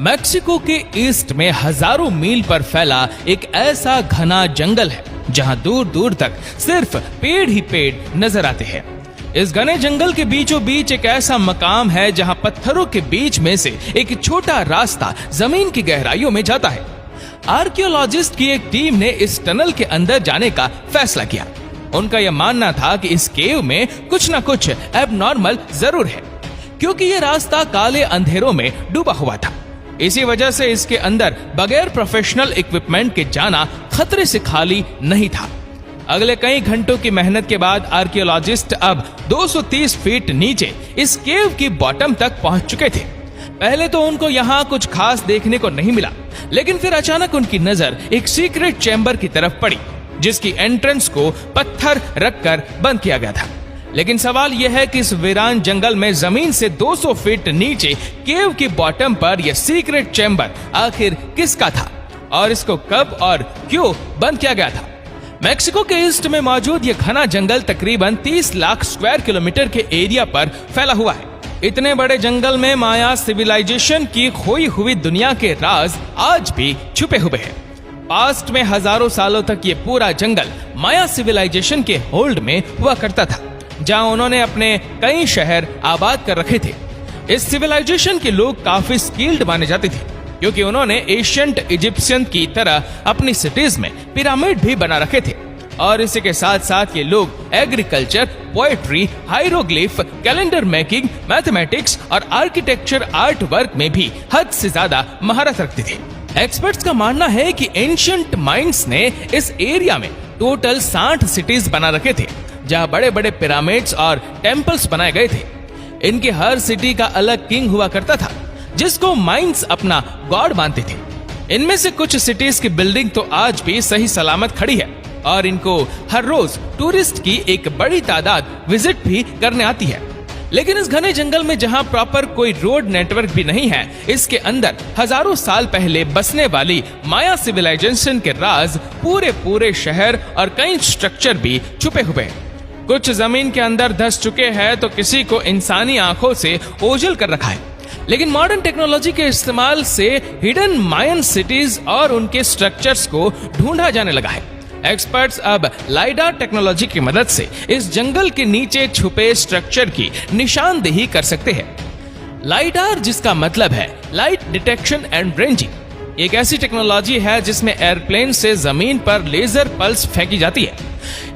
Mexico के east में हजारों मील पर फैला एक ऐसा घना जंगल है जहां दूर दूर तक सिर्फ पेड़ ही पेड़ नजर आते हैं। इस घने जंगल के बीचों बीच एक ऐसा मकाम है जहां पत्थरों के बीच में से एक छोटा रास्ता जमीन की गहराइयों में जाता है। आर्कियोलॉजिस्ट की एक टीम ने इस टनल के अंदर जाने का फैसला किया। उनका यह मानना था कि इस केव में कुछ न कुछ एबनॉर्मल जरूर है, क्योंकि ये रास्ता काले अंधेरों में डूबा हुआ था। इसी वजह से इसके अंदर बगैर प्रोफेशनल इक्विपमेंट के जाना खतरे से खाली नहीं था। अगले कई घंटों की मेहनत के बाद आर्कियोलॉजिस्ट अब 230 फीट नीचे इस केव की बॉटम तक पहुंच चुके थे। पहले तो उनको यहाँ कुछ खास देखने को नहीं मिला, लेकिन फिर अचानक उनकी नजर एक सीक्रेट चैम्बर की तरफ पड़ी, जिसकी एंट्रेंस को पत्थर रखकर बंद किया गया था। लेकिन सवाल यह है कि इस वीरान जंगल में जमीन से 200 फीट नीचे केव की बॉटम पर यह सीक्रेट चैम्बर आखिर किसका था और इसको कब और क्यों बंद किया गया था। मैक्सिको के ईस्ट में मौजूद यह घना जंगल तकरीबन 30 लाख स्क्वायर किलोमीटर के एरिया पर फैला हुआ है। इतने बड़े जंगल में माया सिविलाइजेशन की खोई हुई दुनिया के राज आज भी छुपे हुए हैं। पास्ट में हजारों सालों तक ये पूरा जंगल माया सिविलाइजेशन के होल्ड में हुआ करता था, जहां उन्होंने अपने कई शहर आबाद कर रखे थे। इस सिविलाइजेशन के लोग काफी स्किल्ड माने जाते थे, क्योंकि उन्होंने एशियंट इजिप्शियन की तरह अपनी सिटीज में पिरामिड भी बना रखे थे। और इसी के साथ साथ ये लोग agriculture, poetry, hieroglyph, calendar making, mathematics और आर्किटेक्चर आर्ट वर्क में भी हद से ज्यादा महारत रखते थे। एक्सपर्ट्स का मानना है कि एंशिएंट माइंड्स ने इस एरिया में टोटल 60 सिटीज बना रखे थे, जहां बड़े बड़े पिरामिड्स और टेम्पल्स बनाए गए थे। इनके हर सिटी का अलग किंग हुआ करता था, जिसको माइंड्स अपना गॉड मानते थे। इनमें से कुछ सिटीज की बिल्डिंग तो आज भी सही सलामत खड़ी है और इनको हर रोज टूरिस्ट की एक बड़ी तादाद विजिट भी करने आती है। लेकिन इस घने जंगल में जहां प्रॉपर कोई रोड नेटवर्क भी नहीं है, इसके अंदर हजारों साल पहले बसने वाली माया सिविलाइजेशन के राज पूरे शहर और कई स्ट्रक्चर भी छुपे हुए हैं। कुछ जमीन के अंदर धंस चुके हैं तो किसी को इंसानी आंखों से ओझल कर रखा है। लेकिन मॉडर्न टेक्नोलॉजी के इस्तेमाल से हिडन मायन सिटीज और उनके स्ट्रक्चर्स को ढूंढा जाने लगा है। एक्सपर्ट्स अब लाइडार टेक्नोलॉजी की मदद से इस जंगल के नीचे छुपे स्ट्रक्चर की निशानदेही कर सकते हैं। लाइडार, जिसका मतलब है लाइट डिटेक्शन एंड रेंजिंग, एक ऐसी टेक्नोलॉजी है जिसमें एयरप्लेन से जमीन पर लेजर पल्स फेंकी जाती है।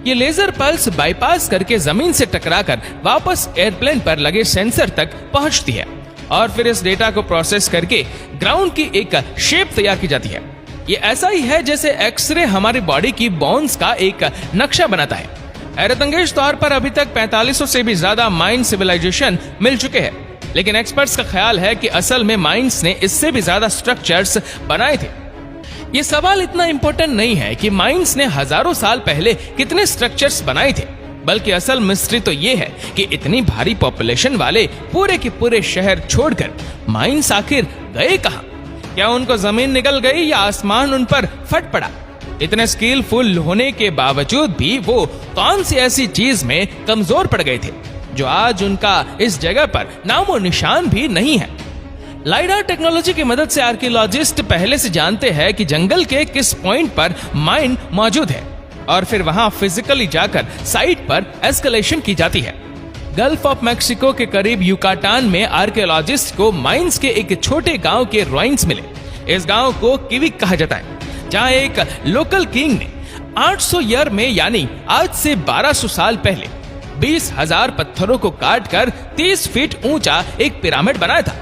ये लेजर पल्स बाईपास करके जमीन से टकराकर वापस एयरप्लेन पर लगे सेंसर तक पहुंचती है और फिर इस डेटा को प्रोसेस करके ग्राउंड की एक शेप तैयार की जाती है। ये ऐसा ही है जैसे एक्सरे हमारी बॉडी की बोन्स का एक नक्शा बनाता है। हैरतअंगेज तौर पर अभी तक 4500 से भी ज्यादा माइन सिविलाइजेशन मिल चुके हैं, लेकिन एक्सपर्ट्स का ख्याल है कि असल में माइंस ने इससे भी ज्यादा स्ट्रक्चर्स बनाए थे। ये सवाल इतना इंपॉर्टेंट नहीं है कि माइंस ने हजारों साल पहले कितने स्ट्रक्चर्स बनाए थे, बल्कि असल मिस्ट्री तो ये है कि इतनी भारी पॉपुलेशन वाले पूरे के पूरे शहर छोड़कर माइंस आखिर गए कहां? क्या उनको जमीन निकल गई या आसमान उन पर फट पड़ा? इतने स्किलफुल होने के बावजूद भी वो कौन सी ऐसी चीज में कमजोर पड़ गए थे जो आज उनका इस जगह पर नामो निशान भी नहीं है। लाइडार टेक्नोलॉजी की मदद से आर्कियोलॉजिस्ट पहले से जानते हैं कि जंगल के किस पॉइंट पर माइन मौजूद है और फिर वहां फिजिकली जाकर साइट पर एस्केलेशन की जाती है। गल्फ ऑफ मैक्सिको के करीब युकाटान में आर्कियोलॉजिस्ट को माइंस के एक छोटे गांव के रॉइंस मिले। इस गांव को किविक कहा जाता है, जहां एक लोकल किंग ने 800 ईयर में यानी आज से 1200 साल पहले 20,000 पत्थरों को काटकर 30 फीट ऊंचा एक पिरामिड बनाया था।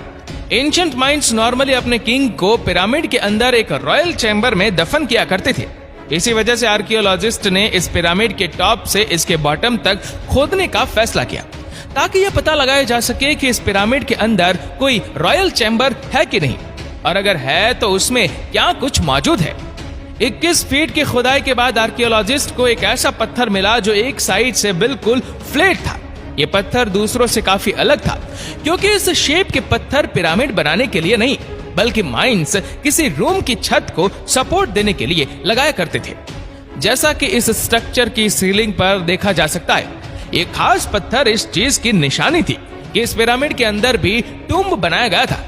एंशिएंट माइंस नॉर्मली अपने किंग को पिरामिड के अंदर एक रॉयल चैम्बर में दफन किया करते थे। इसी वजह से आर्कियोलॉजिस्ट ने इस पिरामिड के टॉप से इसके बॉटम तक खोदने का फैसला किया, ताकि यह पता लगाया जा सके कि इस पिरामिड के अंदर कोई रॉयल चैम्बर है कि नहीं, और अगर है तो उसमें क्या कुछ मौजूद है। 21 फीट की खुदाई के बाद आर्कियोलॉजिस्ट को एक ऐसा पत्थर मिला जो एक साइड से बिल्कुल फ्लैट था। ये पत्थर दूसरों से काफी अलग था, क्योंकि इस शेप के पत्थर पिरामिड बनाने के लिए नहीं, बल्कि माइंस किसी रूम की छत को सपोर्ट देने के लिए लगाया करते थे। जैसा कि इस स्ट्रक्चर की सीलिंग पर देखा जा सकता है, एक खास पत्थर इस चीज की निशानी थी कि इस पिरामिड के अंदर भी टूम्ब बनाया गया था।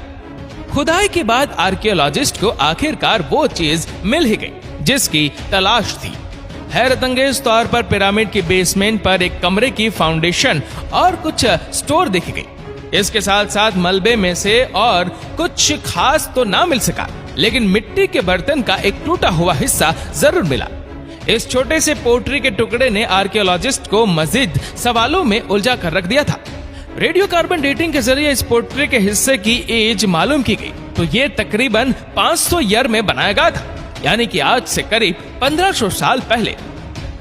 खुदाई के बाद आर्कियोलॉजिस्ट को आखिरकार वो चीज मिल ही गई जिसकी तलाश थी। हैरतअंगेज तौर पर पिरामिड के बेसमेंट पर एक कमरे की फाउंडेशन और कुछ स्टोर देखी गई। इसके साथ साथ मलबे में से और कुछ खास तो ना मिल सका, लेकिन मिट्टी के बर्तन का एक टूटा हुआ हिस्सा जरूर मिला। इस छोटे से पोट्री के टुकड़े ने आर्कियोलॉजिस्ट को मजीद सवालों में उलझा कर रख दिया था। रेडियो कार्बन डेटिंग के जरिए इस पोट्री के हिस्से की एज मालूम की गई तो ये तकरीबन 500 ईयर में बनाया गया था, यानी कि आज से करीब 1500 साल पहले।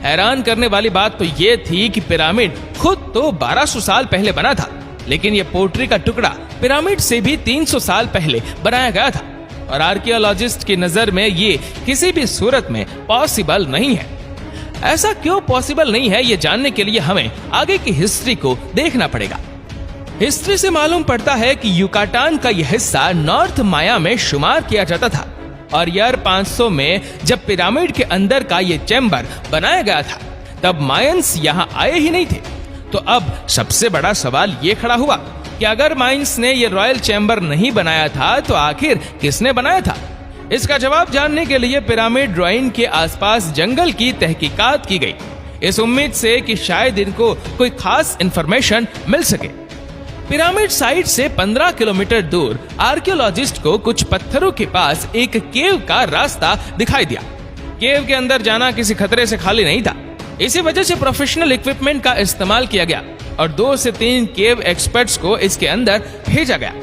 हैरान करने वाली बात तो ये थी कि पिरामिड खुद तो 1200 साल पहले बना था, लेकिन ये पोट्री का टुकड़ा पिरामिड से भी 300 साल पहले बनाया गया था और आर्कियोलॉजिस्ट की नजर में ये किसी भी सूरत में पॉसिबल नहीं है। ऐसा क्यों पॉसिबल नहीं है, ये जानने के लिए हमें आगे की हिस्ट्री को देखना पड़ेगा। हिस्ट्री से मालूम पड़ता है कि युकाटान का यह हिस्सा नॉर्थ माया में शुमार किया जाता था और ईयर 500 में जब पिरामिड के अंदर का ये चैम्बर बनाया गया था तब मायंस यहाँ आए ही नहीं थे। तो अब सबसे बड़ा सवाल ये खड़ा हुआ कि अगर मायंस ने ये रॉयल चैम्बर नहीं बनाया था तो आखिर किसने बनाया था? इसका जवाब जानने के लिए पिरामिड रुइन के आसपास जंगल की तहकीकात की गई, इस उम्मीद से कि शायद इनको कोई खास इंफॉर्मेशन मिल सके। पिरामिड साइट से 15 किलोमीटर दूर आर्कियोलॉजिस्ट को कुछ पत्थरों के पास एक केव का रास्ता दिखाई दिया। केव के अंदर जाना किसी खतरे से खाली नहीं था, इसी वजह से प्रोफेशनल इक्विपमेंट का इस्तेमाल किया गया और 2 से 3 केव एक्सपर्ट्स को इसके अंदर भेजा गया।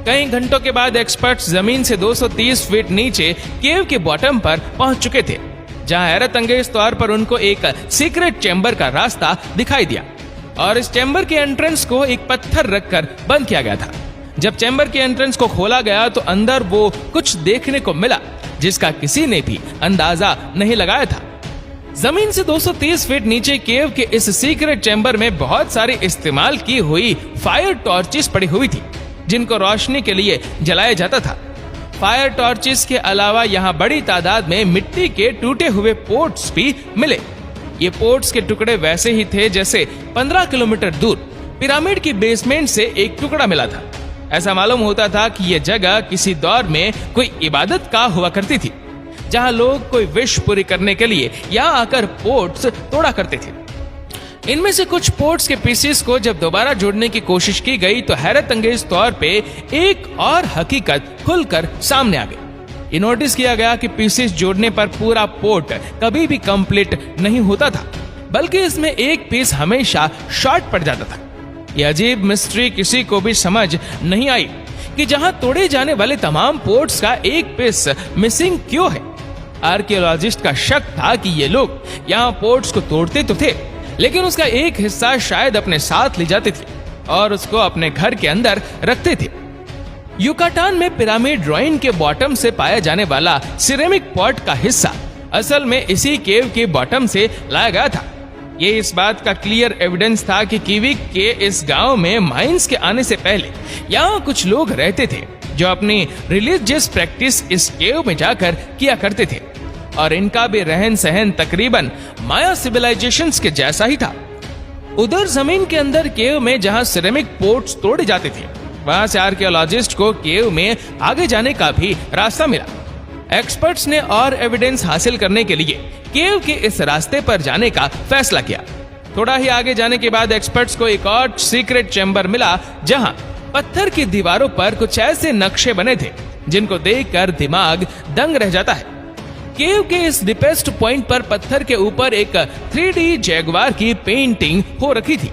कई घंटों के बाद एक्सपर्ट्स जमीन से 230 फीट नीचे केव के बॉटम पर पहुंच चुके थे, जहां हैरतअंगेज तौर पर उनको एक सीक्रेट चैम्बर का रास्ता दिखाई दिया और इस चैम्बर के एंट्रेंस को एक पत्थर रखकर बंद किया गया था। जब चैम्बर के एंट्रेंस को खोला गया तो अंदर वो कुछ देखने को मिला जिसका किसी ने भी अंदाजा नहीं लगाया था। जमीन से 230 फीट नीचे केव के इस सीक्रेट चैम्बर में बहुत सारी इस्तेमाल की हुई फायर टॉर्चेस पड़ी हुई थी जिनको रोशनी के लिए जलाया जाता था। फायर टॉर्चेस के अलावा यहाँ बड़ी तादाद में मिट्टी के टूटे हुए पोट्स भी मिले। ये पोट्स के टुकड़े वैसे ही थे जैसे 15 किलोमीटर दूर पिरामिड की बेसमेंट से एक टुकड़ा मिला था। ऐसा मालूम होता था कि यह जगह किसी दौर में कोई इबादत का हुआ करती थी, जहां लोग कोई विश पूरी करने के लिए यहाँ आकर पोट्स तोड़ा करते थे। इनमें से कुछ पोट्स के पीसेस को जब दोबारा जोड़ने की कोशिश की गई तो हैरतअंगेज तौर पे एक और हकीकत खुलकर सामने आ गई। ये नोटिस किया गया कि पीसेस जोड़ने पर पूरा पोर्ट कभी भी कंप्लीट नहीं होता था, बल्कि इसमें एक पीस हमेशा शॉर्ट पड़ जाता था। यह अजीब मिस्ट्री किसी को भी समझ नहीं आई कि जहां तोड़े जाने वाले तमाम पोर्ट्स का एक पीस मिसिंग क्यों है। आर्कियोलॉजिस्ट का शक था कि ये लोग यहाँ पोर्ट्स को तोड़ते तो थे, लेकिन उसका एक हिस्सा शायद अपने साथ ले जाते थे और उसको अपने घर के अंदर रखते थे। युकाटान में पिरामिड रुइन के बॉटम से पाया जाने वाला सिरेमिक पॉट का हिस्सा असल में इसी केव के बॉटम से लाया गया था। ये इस बात का क्लियर एविडेंस था कि किविक के इस गांव में माइंस के आने से पहले यहाँ कुछ लोग रहते थे जो अपनी रिलीजियस प्रैक्टिस इस केव में जाकर किया करते थे और इनका भी रहन सहन तकरीबन माया सिविलाइजेशंस के जैसा ही था। उधर जमीन के अंदर केव में जहां सिरेमिक पोट्स तोड़े जाते थे, वहां से आर्कियोलॉजिस्ट को केव में आगे जाने का भी रास्ता मिला। एक्सपर्ट्स ने और एविडेंस हासिल करने के लिए केव के इस रास्ते पर जाने का फैसला किया। थोड़ा ही आगे जाने के बाद एक्सपर्ट्स को एक और सीक्रेट चैम्बर मिला जहां पत्थर की दीवारों पर कुछ ऐसे नक्शे बने थे जिनको देखकर दिमाग दंग रह जाता है। केव के इस डीपेस्ट पॉइंट पर पत्थर के ऊपर एक 3D जैगवार की पेंटिंग हो रखी थी।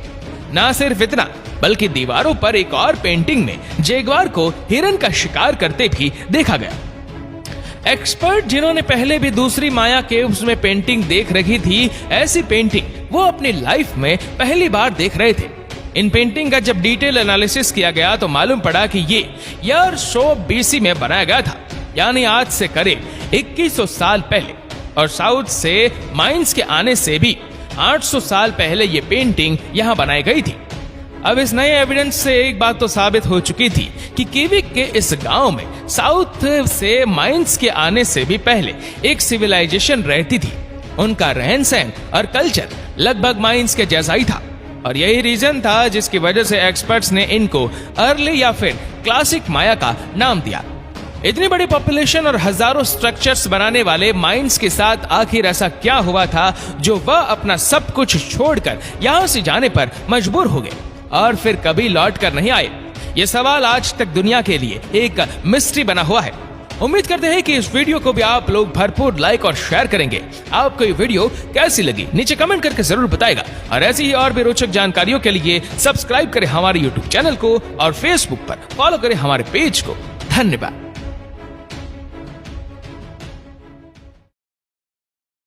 ना सिर्फ इतना, बल्कि दीवारों पर एक और पेंटिंग में जैगवार को हिरन का शिकार करते भी देखा गया। एक्सपर्ट जिन्होंने पहले भी दूसरी माया केव्स में पेंटिंग देख रखी थी, ऐसी पेंटिंग वो अपनी लाइफ में पहली बार देख रहे थे। इन पेंटिंग का जब डिटेल एनालिसिस किया गया तो मालूम पड़ा कि ये ईयर 100 BC में बनाया गया था, यानी आज से करीब 2100 साल पहले, और साउथ से माइंस के आने से भी 800 साल पहले ये पेंटिंग यहाँ बनाई गई थी। अब इस नए एविडेंस से एक बात तो साबित हो चुकी थी कि किविक के इस गांव में साउथ से माइंस के आने से भी पहले एक सिविलाइजेशन रहती थी। उनका रहन सहन और कल्चर लगभग माइंस के जैसा ही था और यही रीजन था जिसकी वजह से एक्सपर्ट्स ने इनको अर्ली या फिर क्लासिक माया का नाम दिया। इतनी बड़ी पॉपुलेशन और हजारों स्ट्रक्चर्स बनाने वाले माइंस के साथ आखिर ऐसा क्या हुआ था जो वह अपना सब कुछ छोड़कर यहां से जाने पर मजबूर हो गए और फिर कभी लौट कर नहीं आए? ये सवाल आज तक दुनिया के लिए एक मिस्ट्री बना हुआ है। उम्मीद करते हैं कि इस वीडियो को भी आप लोग भरपूर लाइक और शेयर करेंगे। आपको ये वीडियो कैसी लगी नीचे कमेंट करके जरूर बताएगा और ऐसी ही और भी रोचक जानकारियों के लिए सब्सक्राइब करें हमारे YouTube चैनल को और Facebook पर फॉलो करें हमारे पेज को। धन्यवाद।